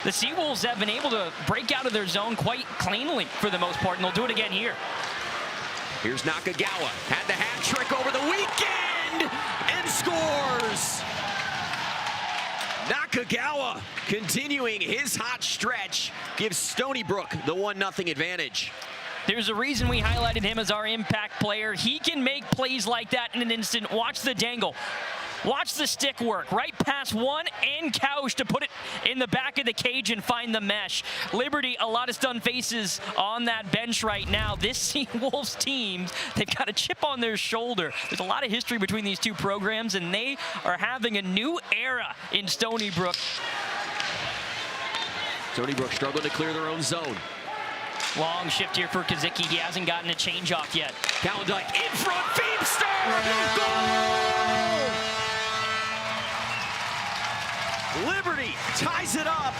The Seawolves have been able to break out of their zone quite cleanly for the most part, and they'll do it again here. Here's Nakagawa, had the hat trick over the weekend, and scores! Nakagawa, continuing his hot stretch, gives Stony Brook the 1-0 advantage. There's a reason we highlighted him as our impact player. He can make plays like that in an instant. Watch the dangle. Watch the stick work. Right past one and Couch to put it in the back of the cage and find the mesh. Liberty, a lot of stunned faces on that bench right now. This Seawolves team, they've got a chip on their shoulder. There's a lot of history between these two programs, and they are having a new era in Stony Brook. Stony Brook struggling to clear their own zone. Long shift here for Kazicki. He hasn't gotten a change off yet. Calendike in front, Feemster! Goal! Liberty ties it up.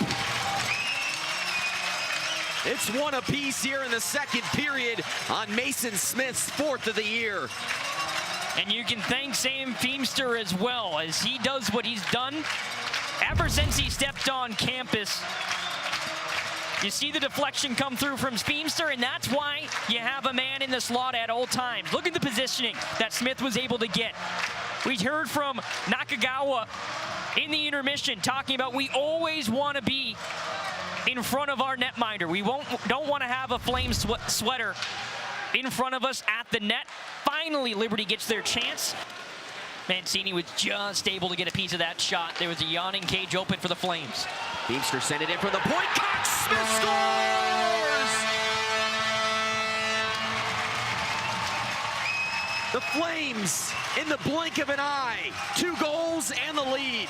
It's one apiece here in the second period on Mason Smith's 4th of the year. And you can thank Sam Feemster as well, as he does what he's done ever since he stepped on campus. You see the deflection come through from Feemster, and that's why you have a man in the slot at all times. Look at the positioning that Smith was able to get. We heard from Nakagawa in the intermission talking about we always want to be in front of our netminder. We don't want to have a flame sweater in front of us at the net. Finally, Liberty gets their chance. Mancini was just able to get a piece of that shot. There was a yawning cage open for the Flames. Feemster sent it in from the point. Cox Smith scores! The Flames, in the blink of an eye, 2 goals and the lead.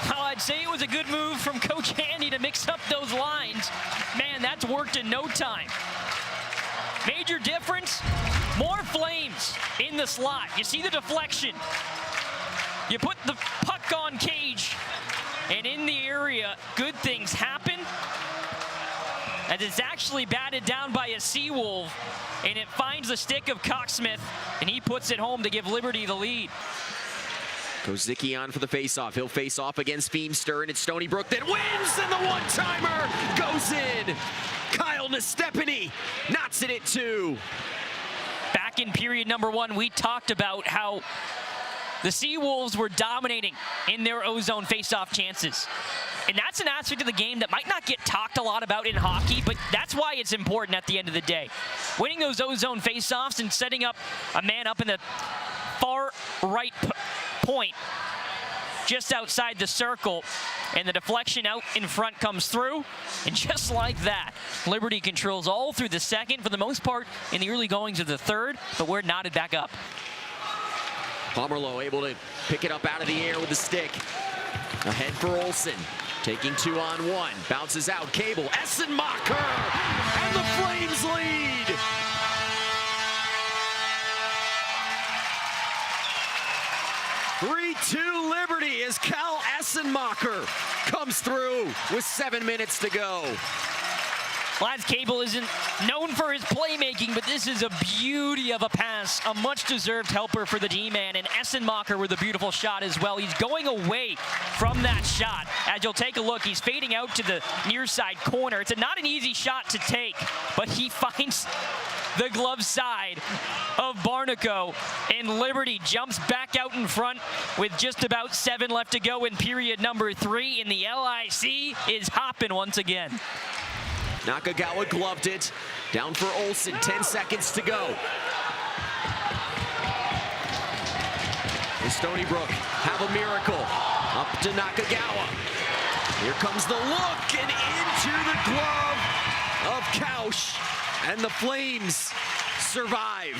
Well, I'd say it was a good move from Coach Handy to mix up those lines. Man, that's worked in no time. Major difference, more Flames in the slot. You see the deflection. You put the puck on cage, and in the area, good things happen. And it's actually batted down by a Seawolf, and it finds the stick of Coxsmith, and he puts it home to give Liberty the lead. Kazicki on for the face-off. He'll face off against Feemster, and it's Stony Brook that wins, and the one-timer goes in. Kyle Nestepany knots it at 2. Back in period number 1, we talked about how the Seawolves were dominating in their ozone face-off chances. And that's an aspect of the game that might not get talked a lot about in hockey, but that's why it's important at the end of the day. Winning those ozone face-offs and setting up a man up in the far right point just outside the circle, and the deflection out in front comes through, and just like that, Liberty controls all through the second, for the most part in the early goings of the third, but we're knotted back up. Pomerleau able to pick it up out of the air with the stick. Ahead for Olsen, taking 2-on-1, bounces out, Cable, Essenmacher, and the Flames lead! (3-2) Liberty as Cal Essenmacher comes through with 7 minutes to go. Laz Cable isn't known for his playmaking, but this is a beauty of a pass, a much-deserved helper for the D-man, and Essenmacher with a beautiful shot as well. He's going away from that shot. As you'll take a look, he's fading out to the near side corner. It's not an easy shot to take, but he finds the glove side of Barnaco, and Liberty jumps back out in front with just about 7 left to go in period number 3, and the LIC is hopping once again. Nakagawa gloved it. Down for Olsen, 10 seconds to go. And Stony Brook have a miracle. Up to Nakagawa. Here comes the look, and into the glove of Couch. And the Flames survive.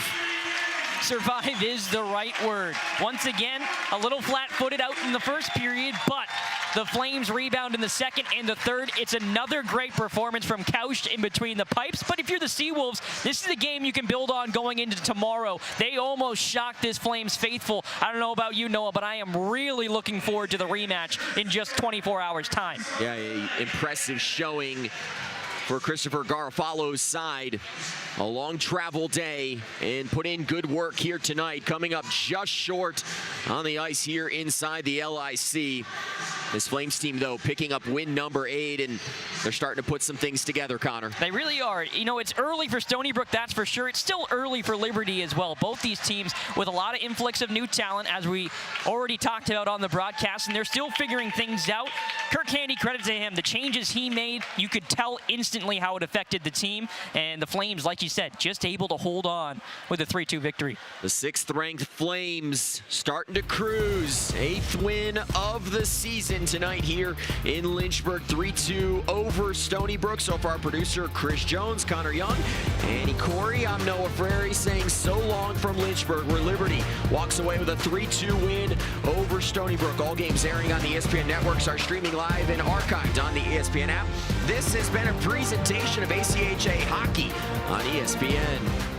Survive is the right word. Once again, a little flat-footed out in the first period, but the Flames rebound in the second and the third. It's another great performance from Couch in between the pipes. But if you're the Seawolves, this is a game you can build on going into tomorrow. They almost shocked this Flames faithful. I don't know about you, Noah, but I am really looking forward to the rematch in just 24 hours' time. Yeah, impressive showing for Christopher Garofalo's side. A long travel day, and put in good work here tonight, coming up just short on the ice here inside the LIC. This Flames team, though, picking up win number 8, and they're starting to put some things together, Connor. They really are. You know, it's early for Stony Brook, that's for sure. It's still early for Liberty as well. Both these teams with a lot of influx of new talent, as we already talked about on the broadcast, and they're still figuring things out. Kirk Handy, credit to him. The changes he made, you could tell instantly how it affected the team. And the Flames, like you said, just able to hold on with a 3-2 victory. The 6th-ranked Flames starting to cruise. 8th win of the season tonight here in Lynchburg. 3-2 over Stony Brook. So far, producer Chris Jones, Connor Young, Annie Corey. I'm Noah Frary saying so long from Lynchburg, where Liberty walks away with a 3-2 win over Stony Brook. All games airing on the ESPN networks are streaming live and archived on the ESPN app. This has been a presentation of ACHA Hockey on ESPN.